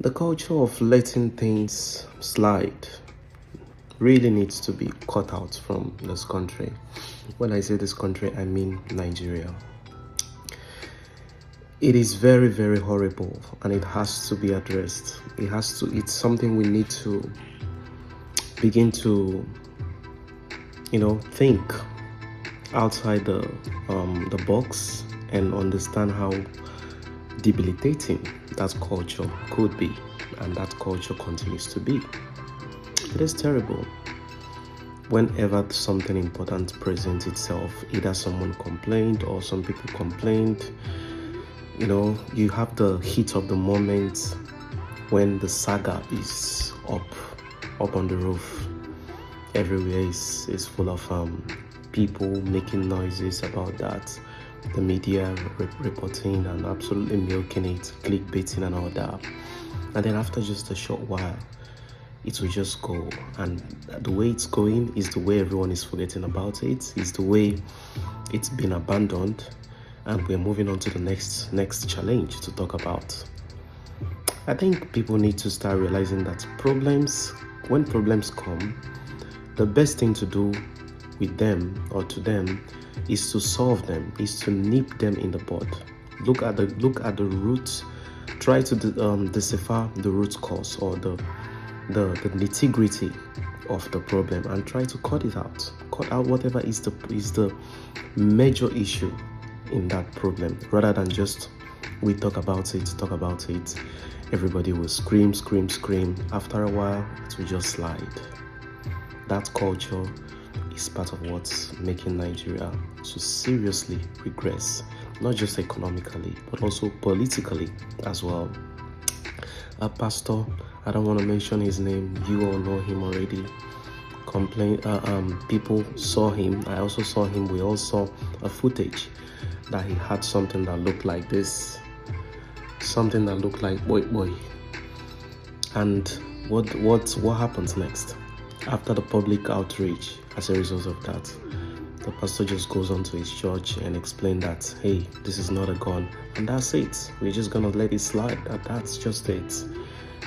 The culture of letting things slide really needs to be cut out from this country. When I say this country, I mean Nigeria. It is very, very horrible and it has to be addressed. It's something we need to begin to, think outside the box and understand how debilitating that culture could be, and that culture continues to be. It is terrible. Whenever something important presents itself, either someone complained or some people complained, you have the heat of the moment when the saga is up on the roof. Everywhere is full of people making noises about that. The media reporting and absolutely milking it, clickbaiting and all that. And then after just a short while, it will just go. And the way it's going is the way everyone is forgetting about it, is the way it's been abandoned, and we're moving on to the next challenge to talk about. I think people need to start realizing that when problems come, the best thing to do with them or to them is to solve them, is to nip them in the bud. Look at the roots. Try to decipher the root cause or the nitty-gritty of the problem and try to cut it out. Cut out whatever is the major issue in that problem, rather than just we talk about it. Everybody will scream. After a while, it will just slide. That culture is part of what's making Nigeria to seriously regress, not just economically, but also politically as well. A pastor, I don't want to mention his name, you all know him already, people saw him, I also saw him, we all saw a footage that he had something that looked like this, something that looked like boy. And what happens next? After the public outrage, as a result of that, the pastor just goes on to his church and explain that, hey, this is not a gun, and that's it. We're just gonna let it slide. That's just it,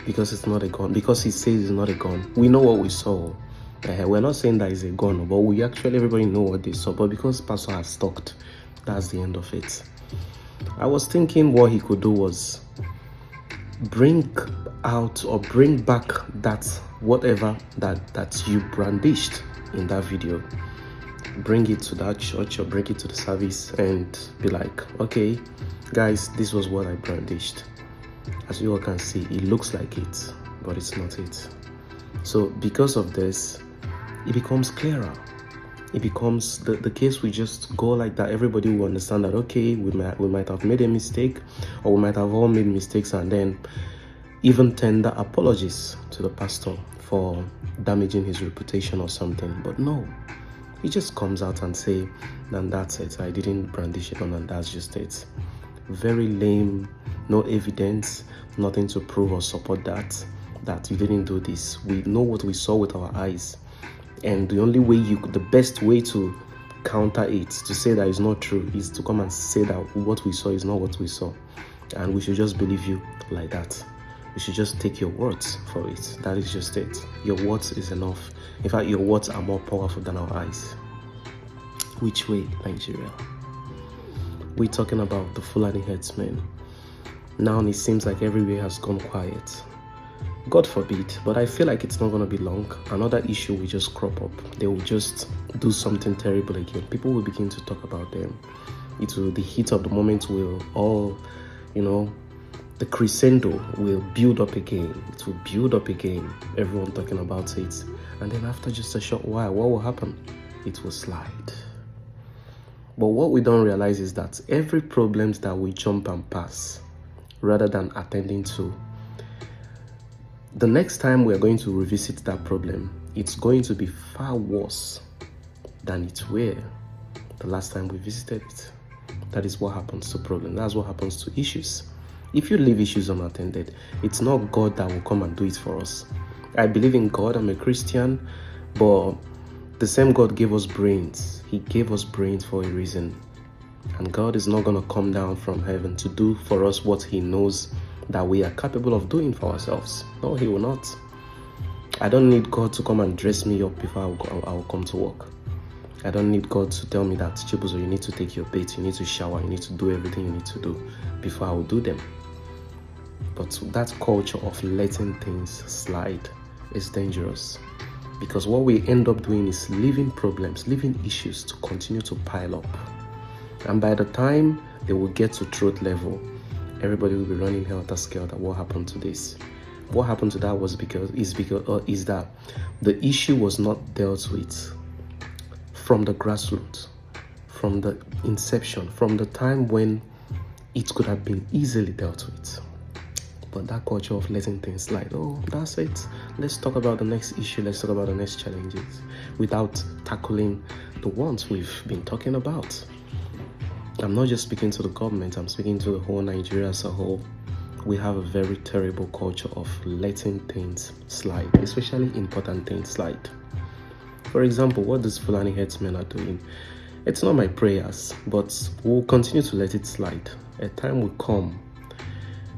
because it's not a gun. Because he says it's not a gun. We know what we saw. We're not saying that it's a gun, but everybody know what they saw. But because pastor has talked, that's the end of it. I was thinking what he could do was bring back that whatever that you brandished in that video, bring it to that church or bring it to the service and be like, okay guys, this was what I brandished. As you all can see, it looks like it, but it's not it. So because of this, it becomes clearer. It becomes the case. We just go like that, everybody will understand that, okay, we might have made a mistake, or we might have all made mistakes, and then even tender apologies to the pastor for damaging his reputation or something. But no, he just comes out and say, and that's it, I didn't brandish it on, and that's just it. Very lame, no evidence, nothing to prove or support that you didn't do this. We know what we saw with our eyes, and the best way to counter it, to say that it's not true, is to come and say that what we saw is not what we saw, and we should just believe you like that. We should just take your words for it. That is just it. Your words is enough. In fact, your words are more powerful than our eyes. Which way, Nigeria? We're talking about the Fulani herdsmen. Now it seems like everywhere has gone quiet. God forbid, but I feel like it's not going to be long. Another issue will just crop up. They will just do something terrible again. People will begin to talk about them. The heat of the moment will all, the crescendo will build up again. It will build up again. Everyone talking about it. And then after just a short while, what will happen? It will slide. But what we don't realize is that every problem that we jump and pass, rather than attending to, the next time we're going to revisit that problem, it's going to be far worse than it were the last time we visited it. That is what happens to problems. That's what happens to issues. If you leave issues unattended, it's not God that will come and do it for us. I believe in God, I'm a Christian, but the same God gave us brains. He gave us brains for a reason. And God is not going to come down from heaven to do for us what he knows that we are capable of doing for ourselves. No, he will not. I don't need God to come and dress me up before I'll come to work. I don't need God to tell me that, Chibuzo, you need to take your bath, you need to shower, you need to do everything you need to do before I will do them. But that culture of letting things slide is dangerous, because what we end up doing is leaving problems, leaving issues to continue to pile up. And by the time they will get to throat level, everybody will be running helter-skelter. What happened to this? What happened to that is that the issue was not dealt with from the grassroots, from the inception, from the time when it could have been easily dealt with. But that culture of letting things slide, oh, that's it. Let's talk about the next issue. Let's talk about the next challenges without tackling the ones we've been talking about. I'm not just speaking to the government. I'm speaking to the whole Nigeria as a whole. We have a very terrible culture of letting things slide, especially important things slide. For example, what these Fulani headsmen are doing, it's not my prayers, but we'll continue to let it slide. A time will come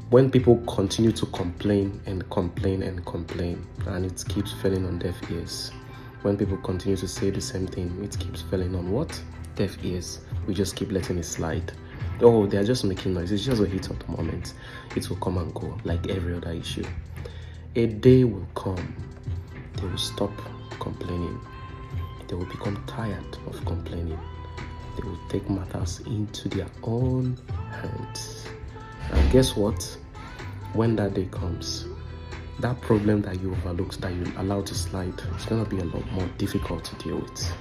when people continue to complain and complain and complain, and it keeps falling on deaf ears. When people continue to say the same thing, it keeps falling on what? Deaf ears. We just keep letting it slide. Oh, they're just making noise. It's just a hit of the moment. It will come and go like every other issue. A day will come. They will stop complaining. They will become tired of complaining. They will take matters into their own hands. And guess what? When that day comes, that problem that you overlooked, that you allowed to slide, it's going to be a lot more difficult to deal with.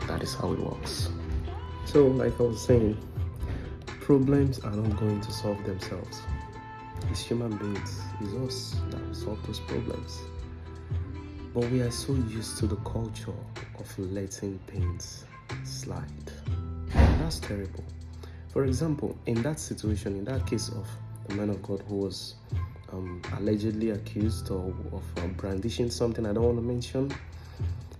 That is how it works. So, like I was saying, problems are not going to solve themselves. It's human beings, it's us that will solve those problems. But we are so used to the culture of letting things slide. That's terrible. For example, in that situation, in that case of the man of God who was allegedly accused of brandishing something I don't want to mention,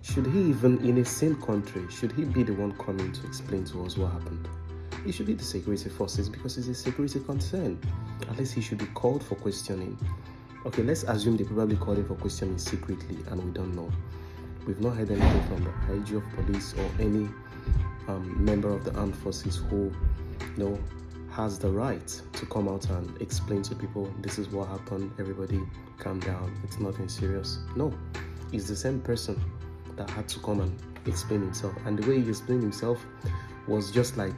should he even, in a sane country, should he be the one coming to explain to us what happened? It should be the security forces, because it's a security concern. At least he should be called for questioning. Okay, let's assume they probably called him for questioning secretly and we don't know. We've not heard anything from the IG of police or any member of the armed forces who, has the right to come out and explain to people, this is what happened, everybody calm down, it's nothing serious. No, it's the same person that had to come and explain himself. And the way he explained himself was just like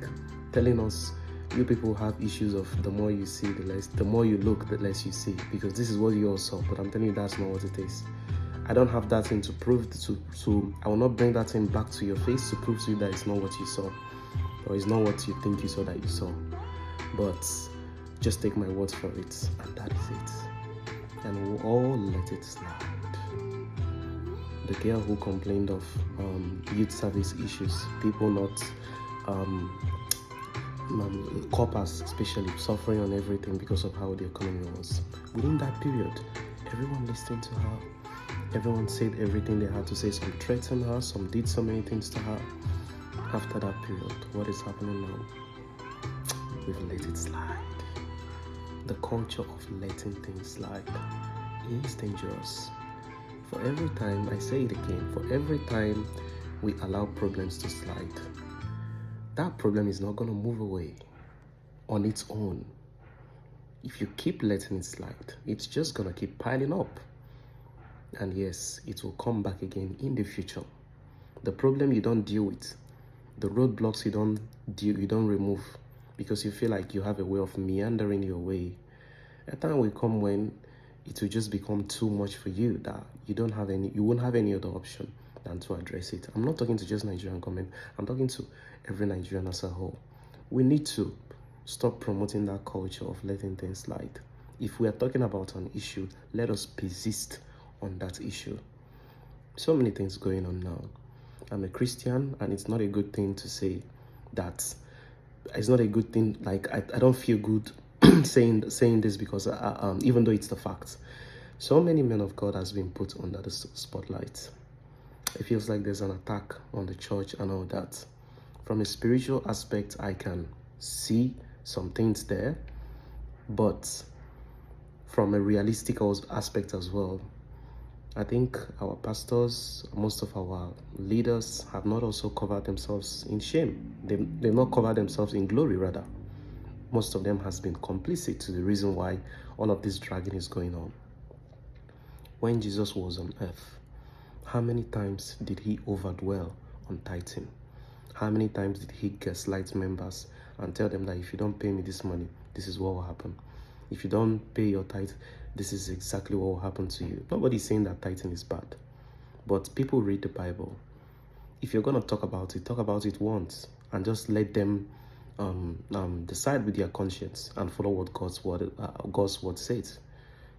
telling us, you people have issues of the more you see, the more you look, the less you see, because this is what you all saw. But I'm telling you, that's not what it is. I don't have that thing to prove to I will not bring that thing back to your face to prove to you that it's not what you saw, or it's not what you think you saw that you saw. But just take my word for it, and that is it. And we'll all let it slide. The girl who complained of youth service issues, people not coppers especially suffering on everything because of how the economy was. Within that period, everyone listened to her. Everyone said everything they had to say. Some threatened her, some did so many things to her. After that period, what is happening now? We've let it slide. The culture of letting things slide is dangerous. For every time, I say it again, for every time we allow problems to slide, that problem is not going to move away on its own. If you keep letting it slide, it's just going to keep piling up. And yes, it will come back again in the future. The problem you don't deal with, the roadblocks you don't remove, because you feel like you have a way of meandering your way. A time will come when it will just become too much for you that you won't have any other option than to address it. I'm not talking to just Nigerian government. I'm talking to every Nigerian as a whole. We need to stop promoting that culture of letting things slide. If we are talking about an issue, let us persist on that issue. So many things going on now. I'm a Christian, and it's not a good thing to say that. It's not a good thing. Like I don't feel good saying this, because even though it's the fact, so many men of God has been put under the spotlight. It feels like there's an attack on the church and all that. From a spiritual aspect, I can see some things there, but from a realistic aspect as well. I think our pastors, most of our leaders have not also covered themselves in shame. They've not covered themselves in glory, rather. Most of them has been complicit to the reason why all of this dragging is going on. When Jesus was on earth, how many times did he overdwell on tithing? How many times did he gaslight members and tell them that if you don't pay me this money, this is what will happen? If you don't pay your tithe, this is exactly what will happen to you. Nobody's saying that tithing is bad. But people read the Bible. If you're going to talk about it once and just let them decide with their conscience and follow what God's word says.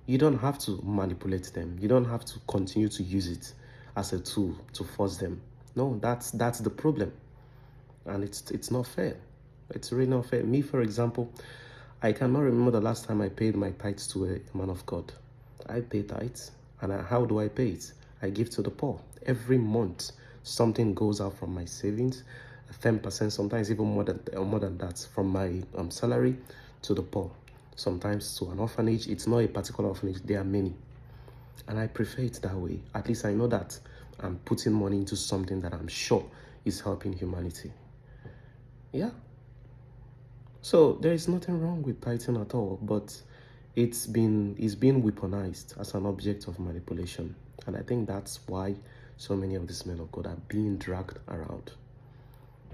You don't have to manipulate them. You don't have to continue to use it as a tool to force them. No, that's the problem. And it's not fair. It's really not fair. Me, for example, I cannot remember the last time I paid my tithes to a man of God. I pay tithes. And how do I pay it? I give to the poor. Every month, something goes out from my savings, 10%, sometimes even more than that, from my salary to the poor. Sometimes to an orphanage. It's not a particular orphanage. There are many. And I prefer it that way. At least I know that I'm putting money into something that I'm sure is helping humanity. Yeah. So there is nothing wrong with tithing at all, but it's been weaponized as an object of manipulation. And I think that's why so many of these men of God are being dragged around.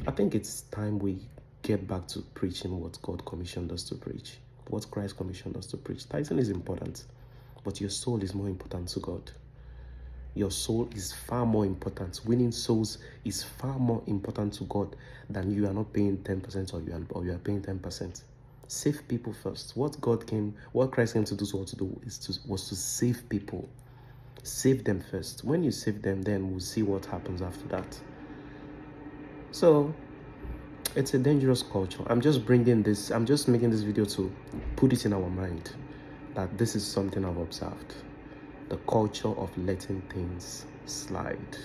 I think it's time we get back to preaching what God commissioned us to preach, what Christ commissioned us to preach. Tithing is important, but your soul is more important to God. Your soul is far more important. Winning souls is far more important to God than you are not paying 10% or you are paying 10%. Save people first. What Christ came to do was to save people. Save them first. When you save them, then we'll see what happens after that. So it's a dangerous culture. I'm just making this video to put it in our mind that this is something I've observed. The culture of letting things slide.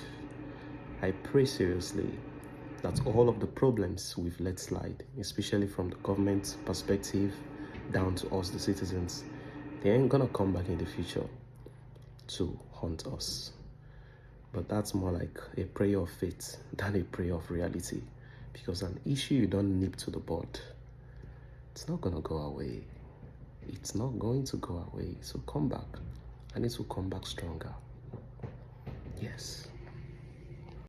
I pray seriously that all of the problems we've let slide, especially from the government perspective down to us, the citizens, they ain't gonna come back in the future to haunt us. But that's more like a prayer of faith than a prayer of reality. Because an issue you don't nip to the bud, it's not gonna go away. It's not going to go away. So come back. And it will come back stronger. Yes.